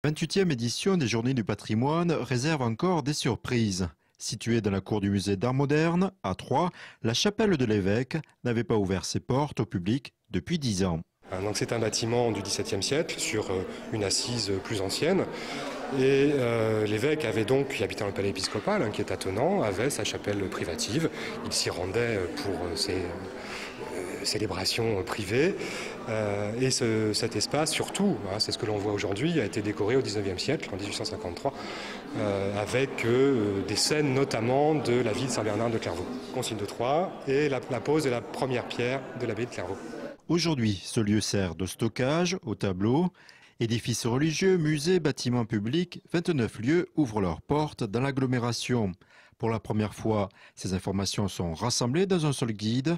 28e édition des Journées du patrimoine réserve encore des surprises. Située dans la cour du musée d'art moderne, à Troyes, la chapelle de l'évêque n'avait pas ouvert ses portes au public depuis 10 ans. Donc c'est un bâtiment du XVIIe siècle sur une assise plus ancienne. Et l'évêque avait donc, qui habitait dans le palais épiscopal, qui est attenant, avait sa chapelle privative. Il s'y rendait pour ses célébrations privées. Et cet espace, surtout, c'est ce que l'on voit aujourd'hui, a été décoré au XIXe siècle, en 1853, avec des scènes notamment de la vie de Saint-Bernard de Clairvaux. Concile de Troyes et la pose de la première pierre de l'abbaye de Clairvaux. Aujourd'hui, ce lieu sert de stockage aux tableaux. Édifices religieux, musées, bâtiments publics, 29 lieux ouvrent leurs portes dans l'agglomération. Pour la première fois, ces informations sont rassemblées dans un seul guide,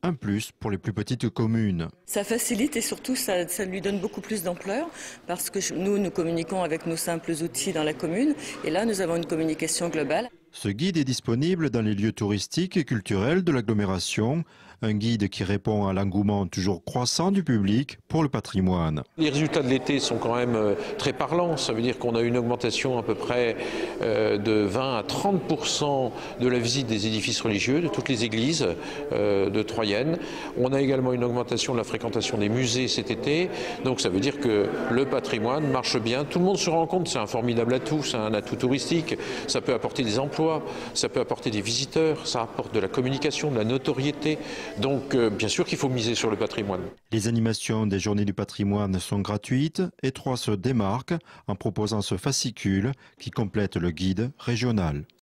un plus pour les plus petites communes. Ça facilite et surtout ça lui donne beaucoup plus d'ampleur parce que nous communiquons avec nos simples outils dans la commune et là nous avons une communication globale. Ce guide est disponible dans les lieux touristiques et culturels de l'agglomération, un guide qui répond à l'engouement toujours croissant du public pour le patrimoine. Les résultats de l'été sont quand même très parlants, ça veut dire qu'on a une augmentation à peu près de 20 à 30% de la visite des édifices religieux, de toutes les églises de Troyennes. On a également une augmentation de la fréquentation des musées cet été, donc ça veut dire que le patrimoine marche bien. Tout le monde se rend compte, c'est un formidable atout, c'est un atout touristique, ça peut apporter des emplois, ça peut apporter des visiteurs, ça apporte de la communication, de la notoriété. Donc bien sûr qu'il faut miser sur le patrimoine. Les animations des Journées du patrimoine sont gratuites et Troyes se démarque en proposant ce fascicule qui complète le guide régional.